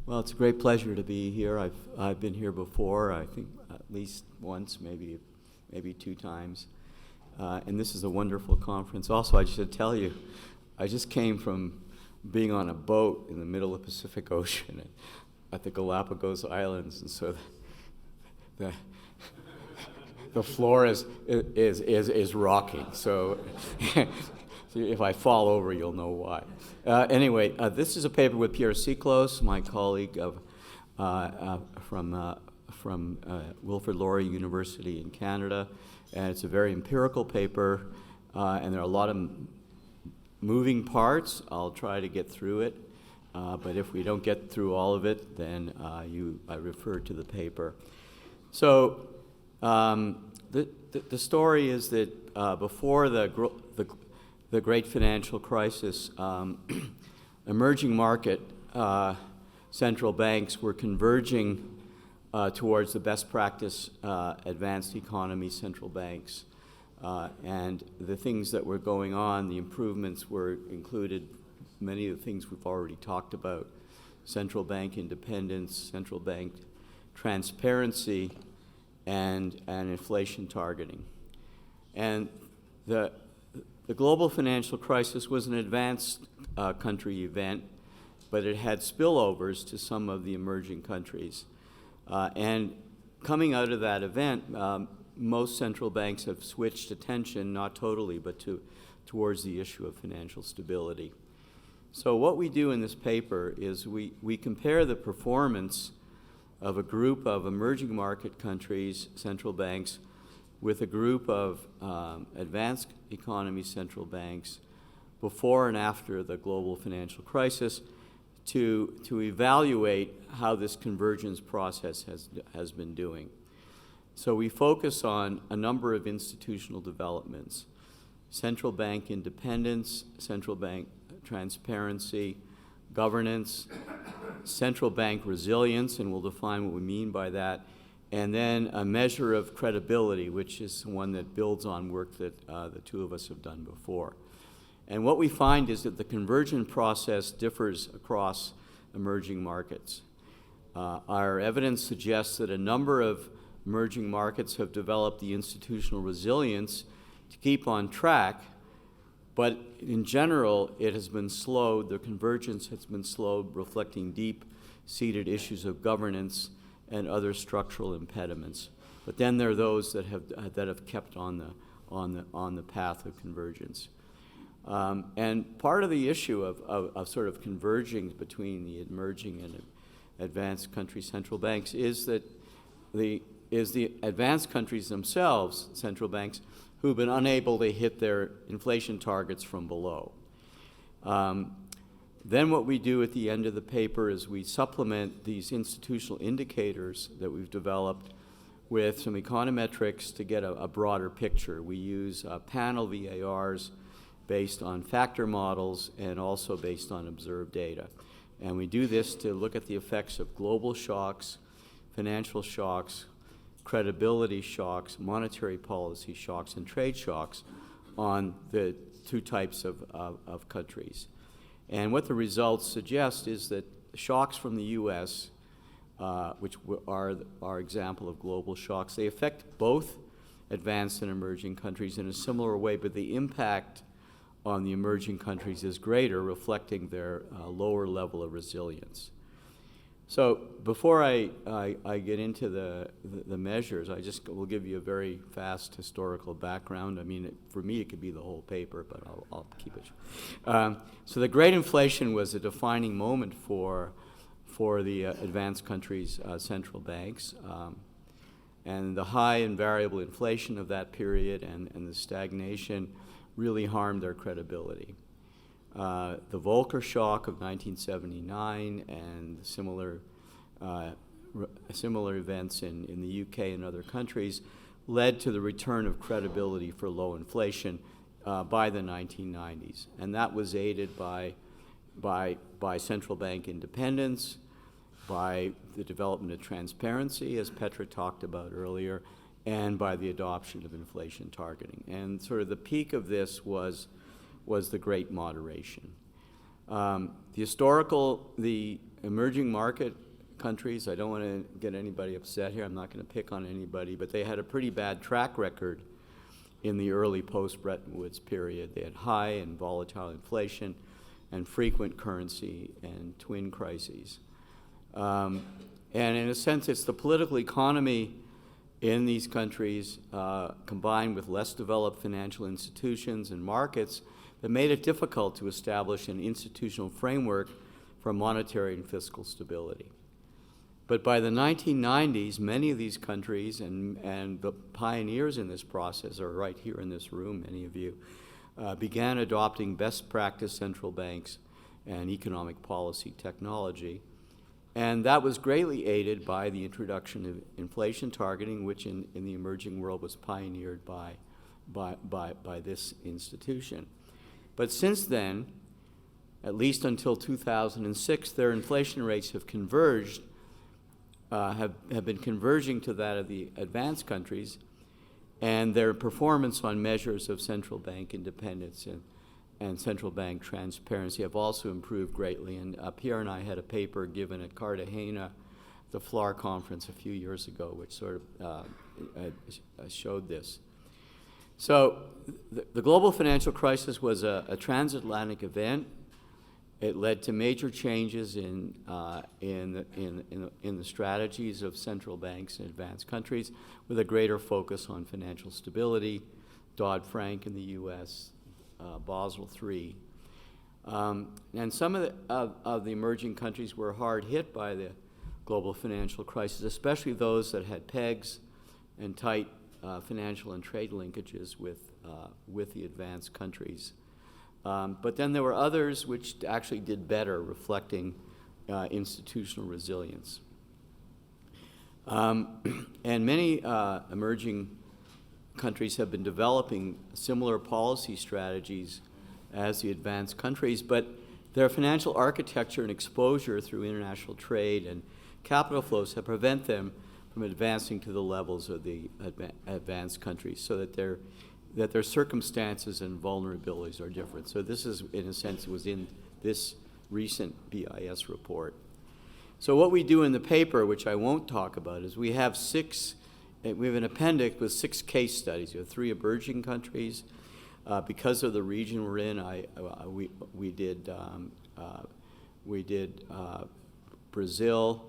Well, it's a great pleasure to be here. I've been here before, I think at least once, maybe two times. And this is a wonderful conference. Also, I should tell you, I just came from being on a boat in the middle of the Pacific Ocean at the Galapagos Islands, and so the floor is rocking. So if I fall over, you'll know why. Anyway, this is a paper with Pierre Siklos, my colleague from Wilfrid Laurier University in Canada, and it's a very empirical paper, and there are a lot of moving parts. I'll try to get through it, but if we don't get through all of it, then I refer to the paper. So the story is that before the great financial crisis, emerging market central banks were converging towards the best practice advanced economy central banks. And the things that were going on, the improvements were included many of the things we've already talked about: central bank independence, central bank transparency, and inflation targeting. And the global financial crisis was an advanced country event, but it had spillovers to some of the emerging countries. And coming out of that event, most central banks have switched attention, not totally, but towards the issue of financial stability. So what we do in this paper is we compare the performance of a group of emerging market countries' central banks with a group of advanced economy central banks before and after the global financial crisis to evaluate how this convergence process has been doing. So we focus on a number of institutional developments: central bank independence, central bank transparency, governance, central bank resilience, and we'll define what we mean by that, and then a measure of credibility, which is one that builds on work that the two of us have done before. And what we find is that the convergence process differs across emerging markets. Our evidence suggests that a number of emerging markets have developed the institutional resilience to keep on track, but in general, it has been slowed. The convergence has been slowed, reflecting deep-seated issues of governance and other structural impediments. But then there are those that have kept on the path of convergence. And part of the issue of sort of converging between the emerging and advanced country central banks is that the advanced countries themselves, central banks, who've been unable to hit their inflation targets from below. Then what we do at the end of the paper is we supplement these institutional indicators that we've developed with some econometrics to get a broader picture. We use panel VARs based on factor models and also based on observed data. And we do this to look at the effects of global shocks, financial shocks, credibility shocks, monetary policy shocks, and trade shocks on the two types of countries. And what the results suggest is that shocks from the U.S., which are our example of global shocks, they affect both advanced and emerging countries in a similar way, but the impact on the emerging countries is greater, reflecting their lower level of resilience. So before I get into the measures, I just will give you a very fast historical background. I mean, for me, it could be the whole paper, but I'll keep it. So the Great Inflation was a defining moment for the advanced countries' central banks. And the high and variable inflation of that period and the stagnation really harmed their credibility. The Volcker shock of 1979 and similar events in the UK and other countries led to the return of credibility for low inflation by the 1990s. And that was aided by central bank independence, by the development of transparency, as Petra talked about earlier, and by the adoption of inflation targeting. And sort of the peak of this was the Great Moderation. The emerging market countries, I don't want to get anybody upset here, I'm not going to pick on anybody, but they had a pretty bad track record in the early post-Bretton Woods period. They had high and volatile inflation and frequent currency and twin crises. And in a sense, it's the political economy in these countries combined with less developed financial institutions and markets that made it difficult to establish an institutional framework for monetary and fiscal stability. But by the 1990s, many of these countries, and the pioneers in this process are right here in this room, many of you, began adopting best practice central banks and economic policy technology. And that was greatly aided by the introduction of inflation targeting, which in the emerging world was pioneered by this institution. But since then, at least until 2006, their inflation rates have converged, have been converging to that of the advanced countries, and their performance on measures of central bank independence and central bank transparency have also improved greatly. And Pierre and I had a paper given at Cartagena, the FLAR conference a few years ago, which sort of showed this. So the global financial crisis was a transatlantic event. It led to major changes in the strategies of central banks in advanced countries, with a greater focus on financial stability, Dodd-Frank in the U.S., Basel III. And some of the emerging countries were hard hit by the global financial crisis, especially those that had pegs and tight financial and trade linkages with the advanced countries. But then there were others which actually did better, reflecting institutional resilience. And many emerging countries have been developing similar policy strategies as the advanced countries, but their financial architecture and exposure through international trade and capital flows have prevented them from advancing to the levels of the advanced countries, so that their circumstances and vulnerabilities are different. So this is, in a sense, was in this recent BIS report. So what we do in the paper, which I won't talk about, is we have an appendix with 6 case studies. We have 3 emerging countries. Because of the region we're in, we did Brazil.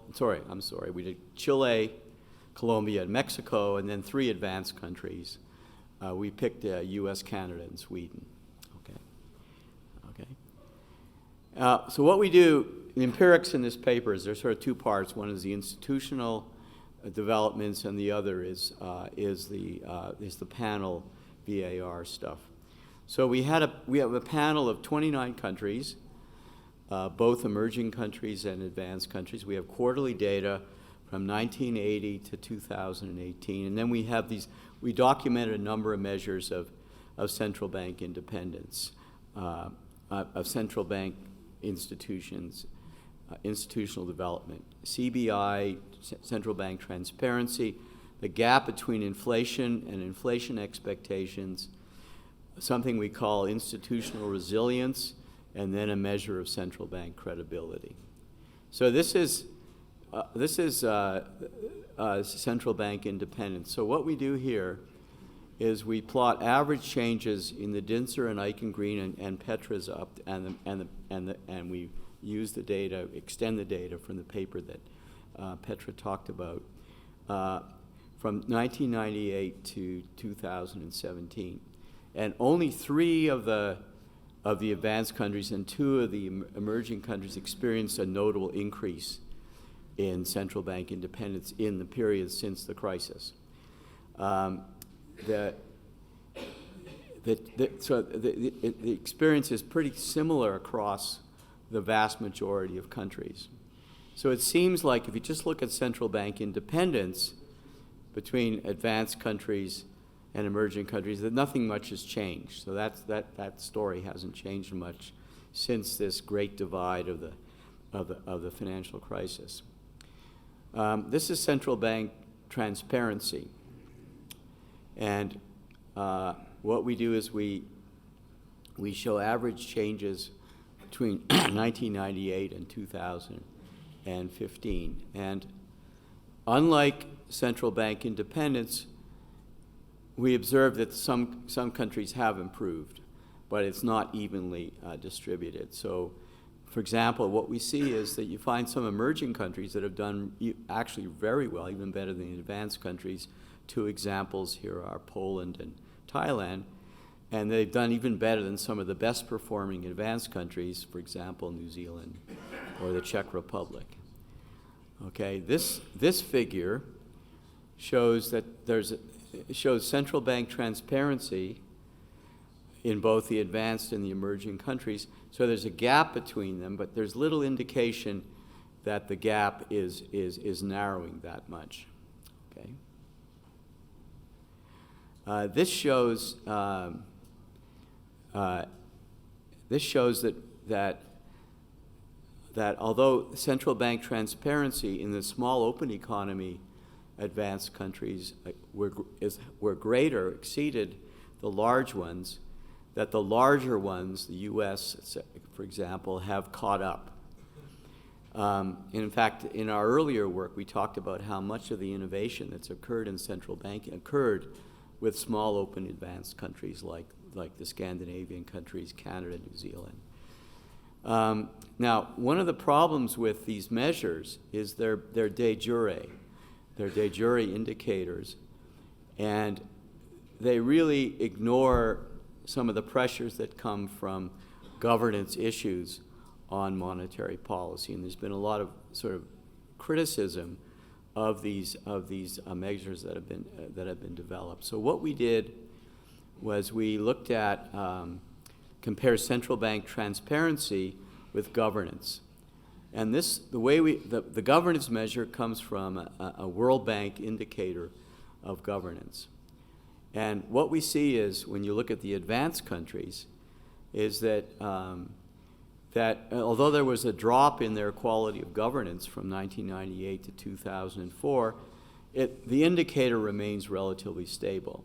We did Chile, Colombia, and Mexico, and then 3 advanced countries. We picked U.S., Canada, and Sweden. So what we do, the empirics in this paper, is there's sort of 2 parts. One is the institutional developments, and the other is the panel VAR stuff. So we have a panel of 29 countries, both emerging countries and advanced countries. We have quarterly data from 1980 to 2018, and then we documented a number of measures of central bank independence, of central bank institutions, institutional development, CBI, central bank transparency, the gap between inflation and inflation expectations, something we call institutional resilience, and then a measure of central bank credibility. So this is central bank independence. So what we do here is we plot average changes in the Dinser and Eichengreen and Petra's up, and we use the data, extend the data from the paper that Petra talked about, from 1998 to 2017. And only 3 of the advanced countries and 2 of the emerging countries experienced a notable increase in central bank independence in the period since the crisis. The experience is pretty similar across the vast majority of countries. So it seems like if you just look at central bank independence between advanced countries and emerging countries, that nothing much has changed. So that story hasn't changed much since this great divide of the financial crisis. This is central bank transparency, and what we do is we show average changes between 1998 and 15. And unlike central bank independence, we observe that some countries have improved, but it's not evenly distributed. So, for example, what we see is that you find some emerging countries that have done actually very well, even better than the advanced countries. Two examples here are Poland and Thailand, and they've done even better than some of the best performing advanced countries, for example, New Zealand or the Czech Republic. Okay, this figure shows that shows central bank transparency in both the advanced and the emerging countries. So there's a gap between them, but there's little indication that the gap is narrowing that much. Okay. This shows that although central bank transparency in the small open economy advanced countries were greater, exceeded the large ones, that the larger ones, the US, for example, have caught up. In fact, in our earlier work, we talked about how much of the innovation that's occurred in central banking occurred with small open advanced countries like the Scandinavian countries, Canada, New Zealand. Now, one of the problems with these measures is they're de jure. They're de jure indicators, and they really ignore some of the pressures that come from governance issues on monetary policy. And there's been a lot of sort of criticism of these measures that have been developed. So what we did was we looked at compare central bank transparency with governance. And the governance measure comes from a World Bank indicator of governance. And what we see is, when you look at the advanced countries, is that although there was a drop in their quality of governance from 1998 to 2004, the indicator remains relatively stable,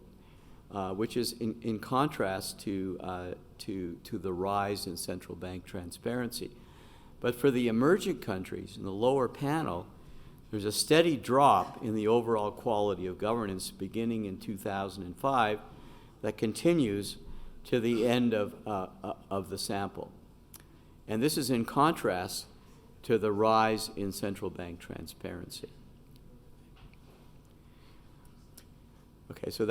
which is in contrast to the rise in central bank transparency. But for the emerging countries, in the lower panel, there's a steady drop in the overall quality of governance beginning in 2005 that continues to the end of the sample. And this is in contrast to the rise in central bank transparency. Okay, so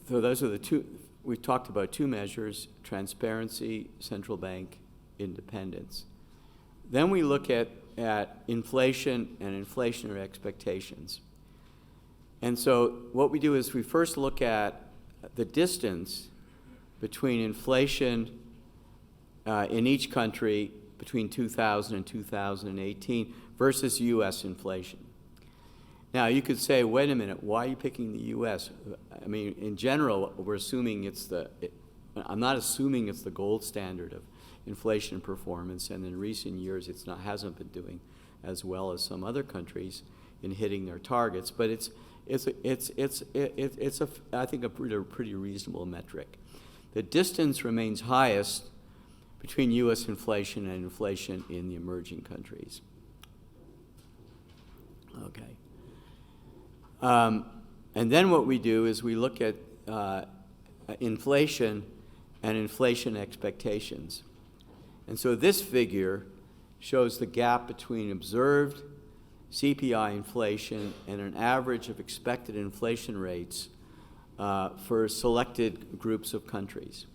so those are the two. We've talked about two measures: transparency, central bank independence. Then we look at inflation and inflationary expectations. And so what we do is we first look at the distance between inflation in each country between 2000 and 2018 versus U.S. inflation. Now, you could say, wait a minute, why are you picking the U.S.? I mean, in general, we're assuming I'm not assuming it's the gold standard of inflation performance, and in recent years hasn't been doing as well as some other countries in hitting their targets, but it's I think a pretty reasonable metric. The distance remains highest between U.S. inflation and inflation in the emerging countries. Okay. And then what we do is we look at inflation and inflation expectations. And so this figure shows the gap between observed CPI inflation and an average of expected inflation rates for selected groups of countries.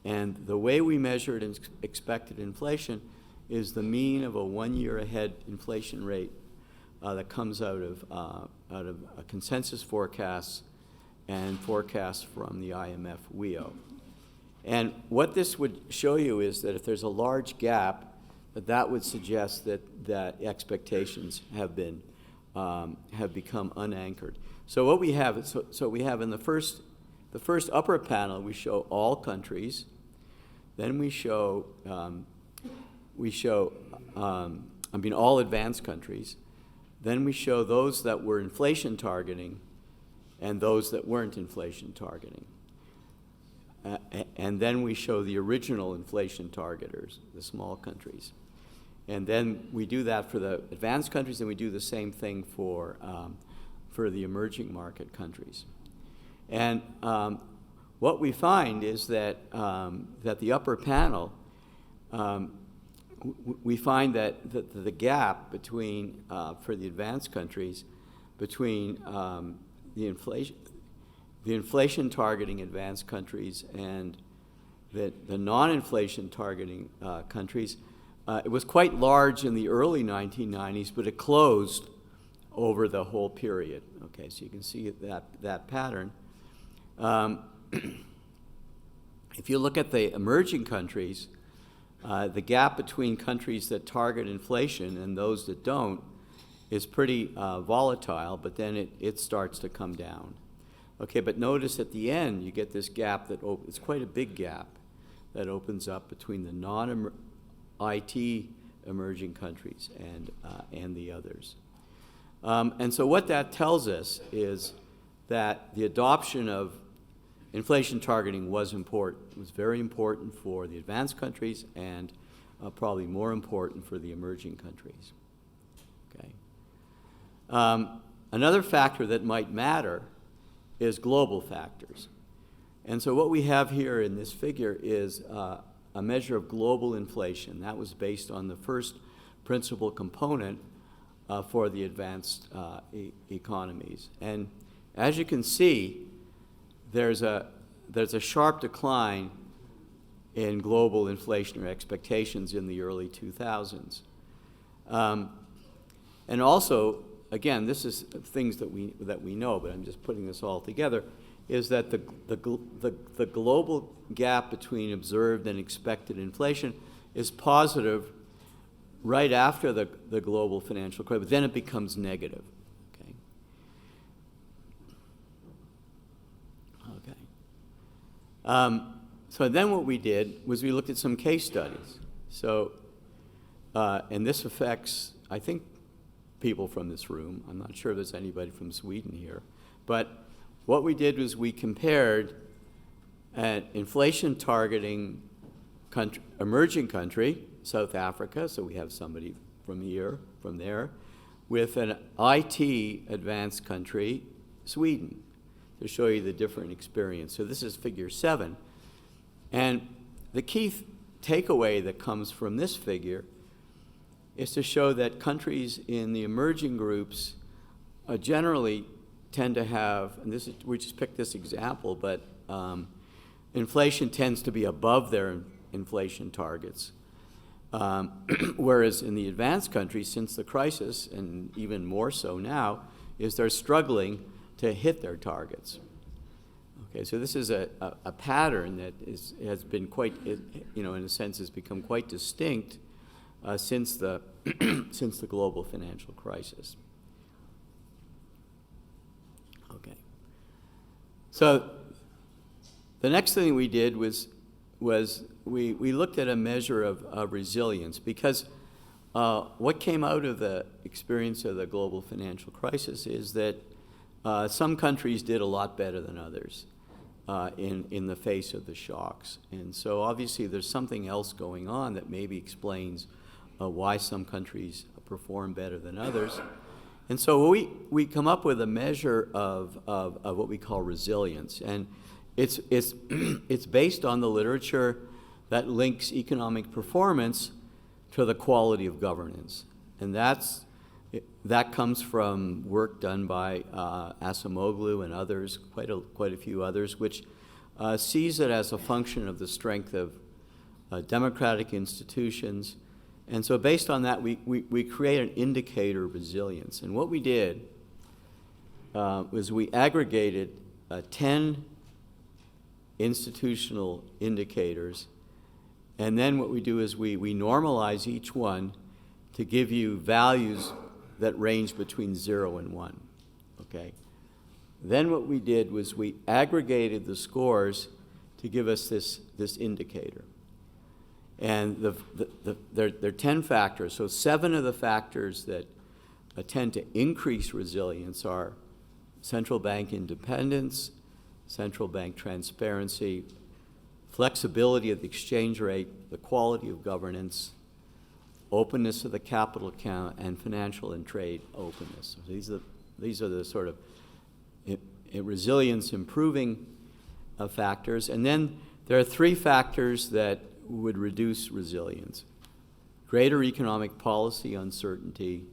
And the way we measured expected inflation is the mean of a 1 year ahead inflation rate that comes out of a consensus forecasts and forecasts from the IMF WEO. And what this would show you is that if there's a large gap, that would suggest that expectations have become unanchored. So what we have, so we have in the first upper panel, we show all countries. Then we show all advanced countries. Then we show those that were inflation targeting and those that weren't inflation targeting. And then we show the original inflation targeters, the small countries. And then we do that for the advanced countries, and we do the same thing for the emerging market countries. And what we find is that that the upper panel, we find that the gap between, for the advanced countries, between the inflation targeting advanced countries and the non-inflation targeting countries, it was quite large in the early 1990s, but it closed over the whole period. Okay, so you can see that pattern. If you look at the emerging countries, the gap between countries that target inflation and those that don't is pretty volatile, but then it starts to come down. Okay, but notice at the end you get this gap that it's quite a big gap that opens up between the non-IT emerging countries and the others. And so what that tells us is that the adoption of inflation targeting was important. It was very important for the advanced countries and probably more important for the emerging countries. Okay. Another factor that might matter is global factors. And so what we have here in this figure is a measure of global inflation. That was based on the first principal component for the advanced economies. And as you can see, there's a sharp decline in global inflationary expectations in the early 2000s. And also, again, this is things that we know, but I'm just putting this all together, is that the global gap between observed and expected inflation is positive right after the global financial crisis, but then it becomes negative. So then what we did was we looked at some case studies. So, and this affects, I think, people from this room. I'm not sure if there's anybody from Sweden here. But what we did was we compared an inflation targeting emerging country, South Africa, so we have somebody from there, with an IT advanced country, Sweden, to show you the different experience. So this is figure 7. And the key takeaway that comes from this figure is to show that countries in the emerging groups generally tend to have, and this is, we just picked this example, but inflation tends to be above their inflation targets. Whereas in the advanced countries, since the crisis, and even more so now, is they're struggling to hit their targets. Okay, so this is a pattern that has been quite, in a sense, has become quite distinct since the since the global financial crisis. Okay, so the next thing we did was we looked at a measure of resilience, because what came out of the experience of the global financial crisis is that some countries did a lot better than others in the face of the shocks. And so obviously there's something else going on that maybe explains why some countries perform better than others. And so we come up with a measure of what we call resilience. And it's based on the literature that links economic performance to the quality of governance. And that comes from work done by Acemoglu and others, quite a few others, which sees it as a function of the strength of democratic institutions. And so based on that, we create an indicator of resilience. And what we did was we aggregated 10 institutional indicators, and then what we do is we normalize each one to give you values that range between 0 and 1, okay? Then what we did was we aggregated the scores to give us this indicator. And there are 10 factors, so 7 of the factors that tend to increase resilience are central bank independence, central bank transparency, flexibility of the exchange rate, the quality of governance, openness of the capital account, and financial and trade openness. So these are the sort of resilience improving factors. And then there are three factors that would reduce resilience: greater economic policy uncertainty,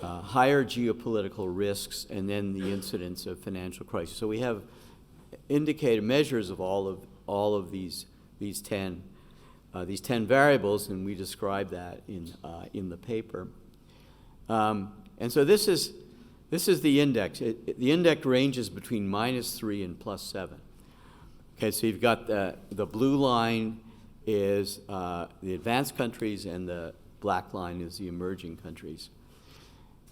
higher geopolitical risks, and then the incidence of financial crisis. So we have indicated measures of all of these 10 variables, and we describe that in the paper. And so this is the index. The index ranges between -3 and +7. Okay, so you've got the blue line is the advanced countries, and the black line is the emerging countries.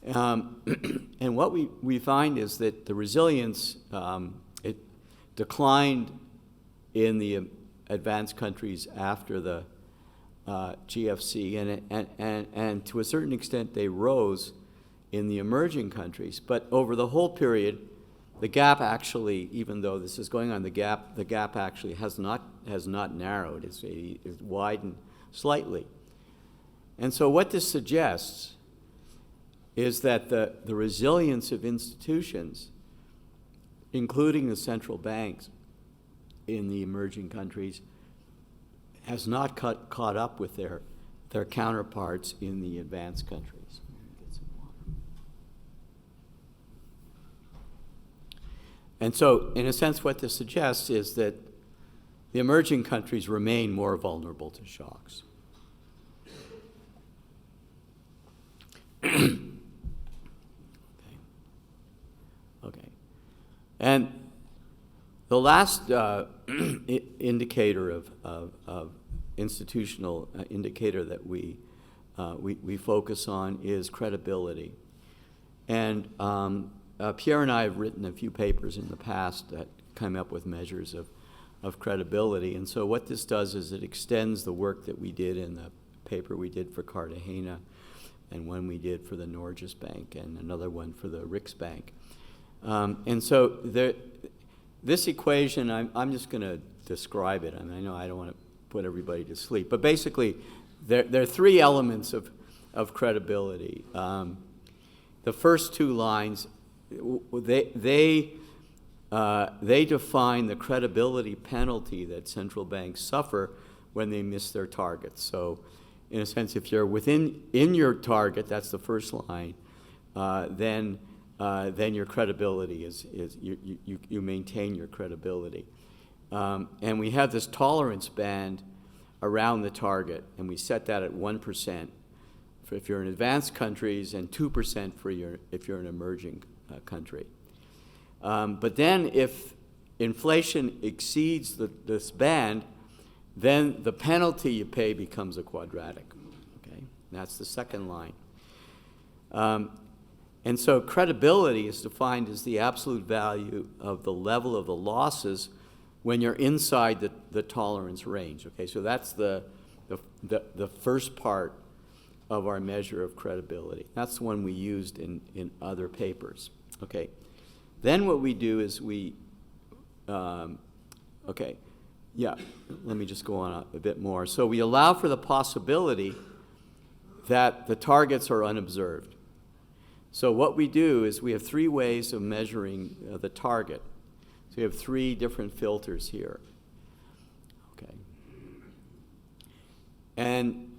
And what we find is that the resilience, it declined in the advanced countries after the GFC, and to a certain extent they rose in the emerging countries. But over the whole period, the gap actually, even though this is going on, the gap actually has not narrowed. It's widened slightly. And so what this suggests is that the resilience of institutions, including the central banks in the emerging countries, has not caught up with their counterparts in the advanced countries. Get some water. And so, in a sense, what this suggests is that the emerging countries remain more vulnerable to shocks. Okay. And the last indicator of institutional indicator that we focus on is credibility. And Pierre and I have written a few papers in the past that come up with measures of credibility. And so what this does is it extends the work that we did in the paper we did for Cartagena, and one we did for the Norges Bank, and another one for the Riksbank. And so this equation, I'm just going to describe it. I mean, I know I don't want to put everybody to sleep, but basically there are three elements of credibility. The first two lines, they define the credibility penalty that central banks suffer when they miss their targets. So, in a sense, if you're in your target, that's the first line, then your credibility is you maintain your credibility. And we have this tolerance band around the target, and we set that at 1% if you're in advanced countries, and 2% if you're an emerging country. But then if inflation exceeds this band, then the penalty you pay becomes a quadratic. Okay, that's the second line. And so credibility is defined as the absolute value of the level of the losses when you're inside the tolerance range. Okay, so that's the first part of our measure of credibility. That's the one we used in other papers. Okay, then what we do is let me just go on a bit more. So we allow for the possibility that the targets are unobserved. So what we do is we have three ways of measuring the target. So we have three different filters here. Okay. And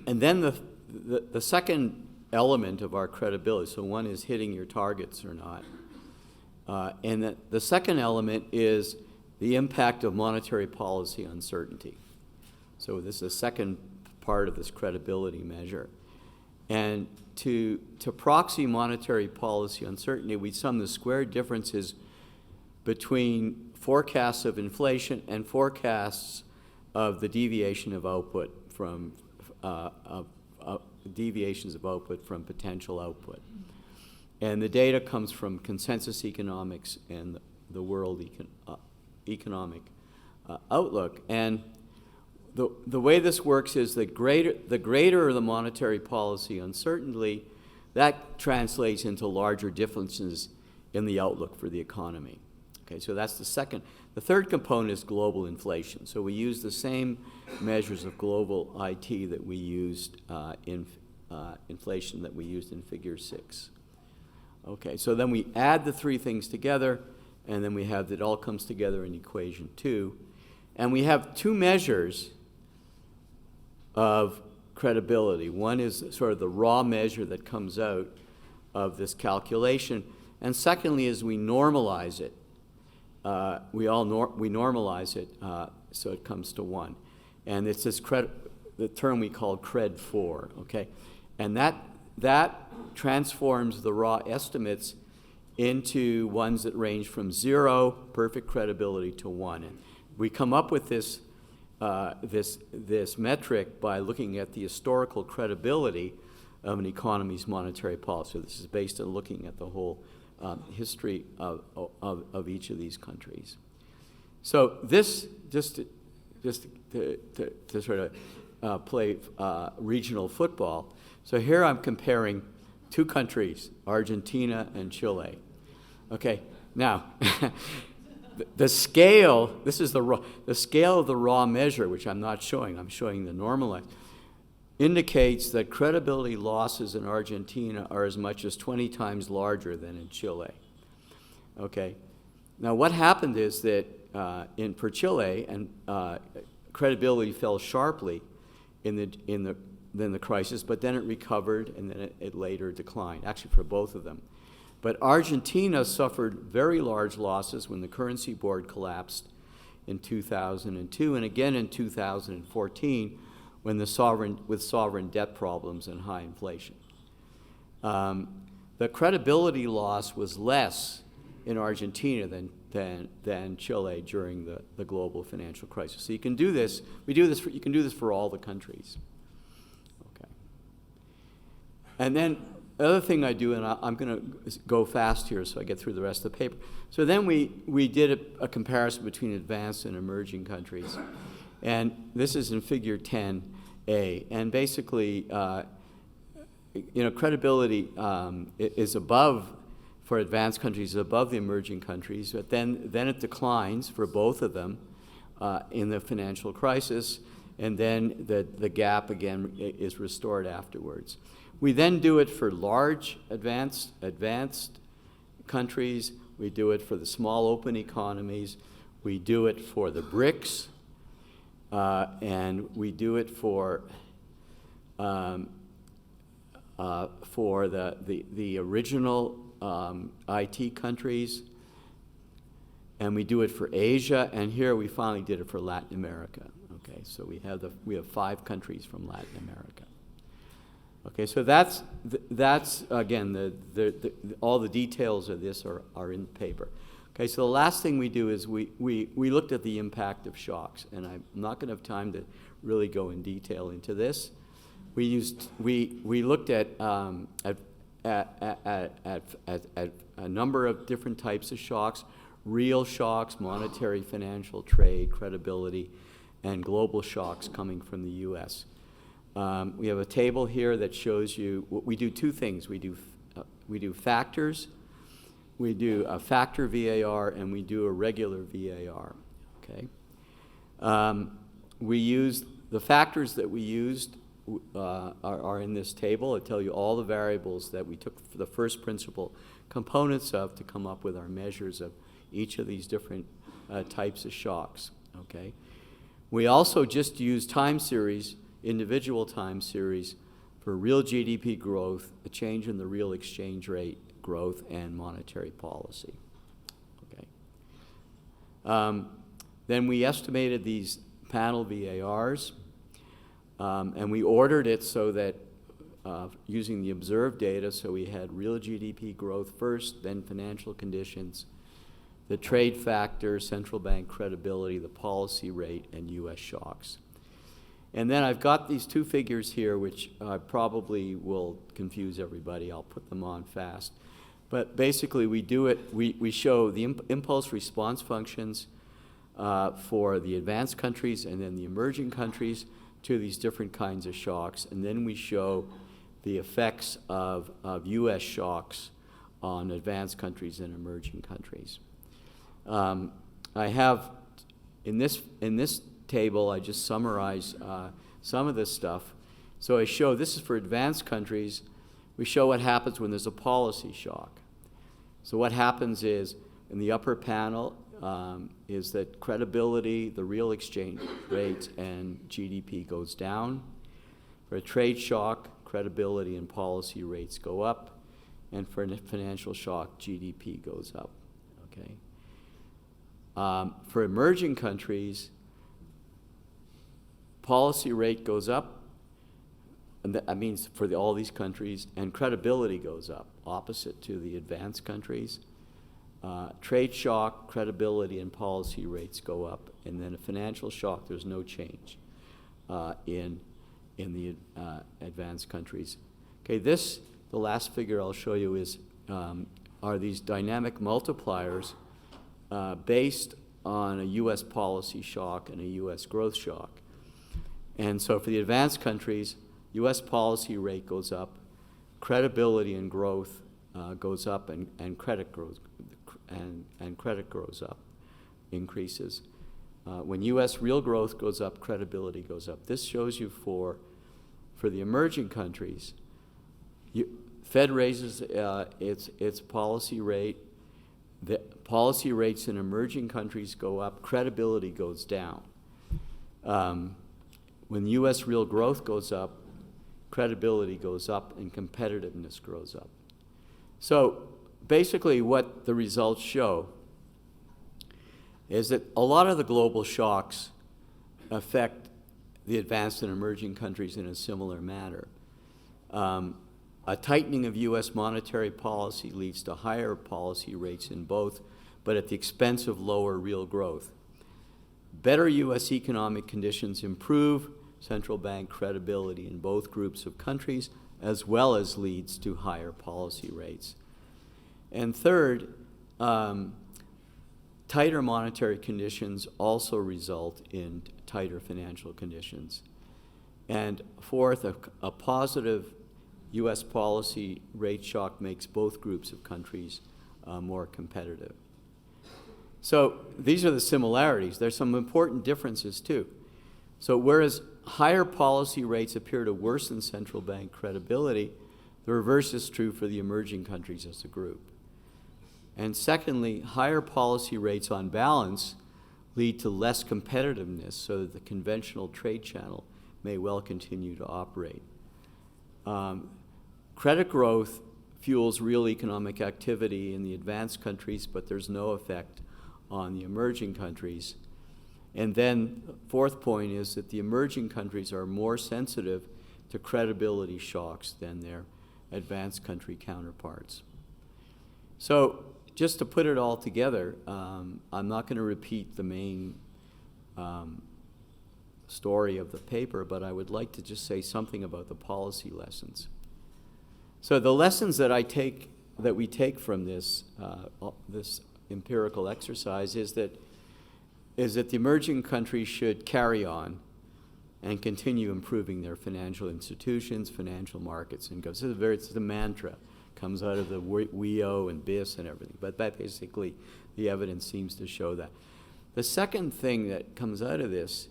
then the second element of our credibility, so one is hitting your targets or not. And the second element is the impact of monetary policy uncertainty. So this is the second part of this credibility measure. And to proxy monetary policy uncertainty, we sum the square differences between forecasts of inflation and forecasts of the deviation of output from deviations of output from potential output. And the data comes from consensus economics and the world economic outlook. And the way this works is the greater the monetary policy uncertainty, that translates into larger differences in the outlook for the economy. Okay, so that's the second. The third component is global inflation. So we use the same measures of global IT that we used in inflation that we used in Figure 6. Okay, so then we add the three things together, and then we have that all comes together in equation 2. And we have two measures of credibility. One is sort of the raw measure that comes out of this calculation, and secondly is we normalize it. We normalize it so it comes to 1. And it's this the term we call cred 4, okay? And that transforms the raw estimates into ones that range from 0, perfect credibility, to 1. And we come up with this metric by looking at the historical credibility of an economy's monetary policy. This is based on looking at the whole history of each of these countries. So this, just to sort of play regional football, so here I'm comparing two countries, Argentina and Chile. Okay, now, the scale, this is the scale of the raw measure, which I'm not showing, I'm showing the normalized, indicates that credibility losses in Argentina are as much as 20 times larger than in Chile. Okay, now what happened is that for Chile, and credibility fell sharply in the crisis, but then it recovered and then it later declined, actually for both of them. But Argentina suffered very large losses when the currency board collapsed in 2002, and again in 2014 with sovereign debt problems and high inflation. The credibility loss was less in Argentina than Chile during the global financial crisis. So you can do this. You can do this for all the countries. Okay. And then the other thing I do, and I'm going to go fast here so I get through the rest of the paper. So then we did a comparison between advanced and emerging countries. And this is in Figure 10A. And basically, credibility is above, for advanced countries, above the emerging countries. But then it declines for both of them in the financial crisis. And then the gap, again, is restored afterwards. We then do it for large advanced countries. We do it for the small open economies. We do it for the BRICS. And we do it for the original IT countries. And we do it for Asia. And here we finally did it for Latin America. Okay, so we have 5 countries from Latin America. Okay, so that's again, all the details of this are in the paper. Okay, so the last thing we do is we looked at the impact of shocks, and I'm not going to have time to really go in detail into this. We looked at a number of different types of shocks: real shocks, monetary, financial, trade, credibility, and global shocks coming from the U.S. We have a table here that shows you, we do two things. We do factors, we do a factor VAR, and we do a regular VAR, okay? We use, the factors that we used are in this table. I tell you all the variables that we took for the first principal components of to come up with our measures of each of these different types of shocks, okay? We also just use time series, individual time series, for real GDP growth, a change in the real exchange rate growth, and monetary policy. Okay. Then we estimated these panel VARs, and we ordered it so that using the observed data, so we had real GDP growth first, then financial conditions, the trade factor, central bank credibility, the policy rate, and U.S. shocks. And then I've got these two figures here, which probably will confuse everybody. I'll put them on fast. But basically, we do it, we show the impulse response functions for the advanced countries and then the emerging countries to these different kinds of shocks. And then we show the effects of U.S. shocks on advanced countries and emerging countries. I have, in this table, I just summarize some of this stuff. So I show, this is for advanced countries, we show what happens when there's a policy shock. So what happens is, in the upper panel, is that credibility, the real exchange rate, and GDP goes down. For a trade shock, credibility and policy rates go up. And for a financial shock, GDP goes up, okay? For emerging countries, policy rate goes up, and that means for all these countries, and credibility goes up, opposite to the advanced countries. Trade shock, credibility and policy rates go up, and then a financial shock, there's no change in the advanced countries. Okay, the last figure I'll show you is, are these dynamic multipliers based on a U.S. policy shock and a U.S. growth shock. And so for the advanced countries, U.S. policy rate goes up, credibility and growth goes up, and credit grows, and credit grows up, increases. When U.S. real growth goes up, credibility goes up. This shows you for the emerging countries, Fed raises its policy rate. The policy rates in emerging countries go up, credibility goes down. When U.S. real growth goes up, credibility goes up and competitiveness grows up. So basically what the results show is that a lot of the global shocks affect the advanced and emerging countries in a similar manner. A tightening of U.S. monetary policy leads to higher policy rates in both, but at the expense of lower real growth. Better U.S. economic conditions improve central bank credibility in both groups of countries, as well as leads to higher policy rates. And third, tighter monetary conditions also result in tighter financial conditions. And fourth, a positive U.S. policy rate shock makes both groups of countries more competitive. So these are the similarities. There's some important differences too. So whereas higher policy rates appear to worsen central bank credibility, the reverse is true for the emerging countries as a group. And secondly, higher policy rates on balance lead to less competitiveness so that the conventional trade channel may well continue to operate. Credit growth fuels real economic activity in the advanced countries, but there's no effect on the emerging countries. And then the fourth point is that the emerging countries are more sensitive to credibility shocks than their advanced country counterparts. So just to put it all together, I'm not going to repeat the main story of the paper, but I would like to just say something about the policy lessons. So the lessons that we take from this this empirical exercise is that the emerging countries should carry on and continue improving their financial institutions, financial markets, and goes. It's the mantra, comes out of the WIO and BIS and everything. But that basically, the evidence seems to show that. The second thing that comes out of this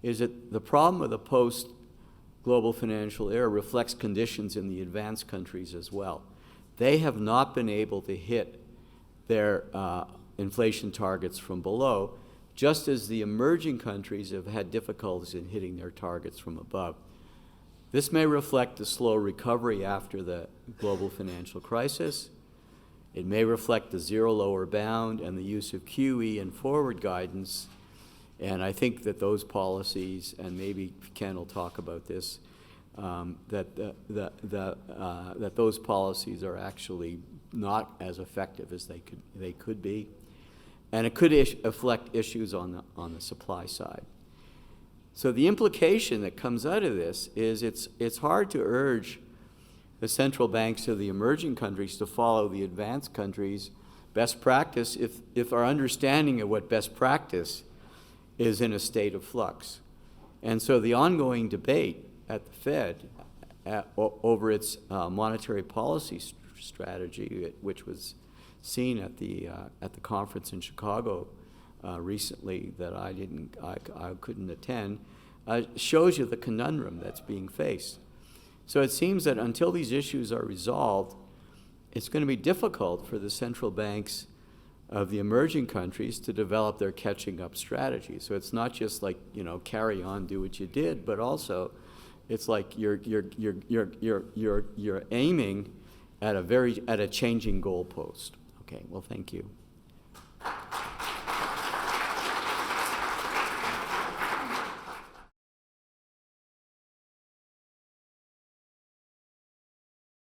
is that the problem of the post-global financial era reflects conditions in the advanced countries as well. They have not been able to hit their inflation targets from below, just as the emerging countries have had difficulties in hitting their targets from above. This may reflect the slow recovery after the global financial crisis. It may reflect the zero lower bound and the use of QE and forward guidance. And I think that those policies, and maybe Ken will talk about this, that those policies are actually not as effective as they could be. And it could affect issues on the supply side. So the implication that comes out of this is it's hard to urge the central banks of the emerging countries to follow the advanced countries' best practice if our understanding of what best practice is in a state of flux. And so the ongoing debate at the Fed over its monetary policy strategy, which was seen at the conference in Chicago recently that I couldn't attend, shows you the conundrum that's being faced. So it seems that until these issues are resolved, it's going to be difficult for the central banks of the emerging countries to develop their catching up strategy. So it's not just like, carry on, do what you did, but also it's like you're aiming at a changing goalpost. Okay, well, thank you.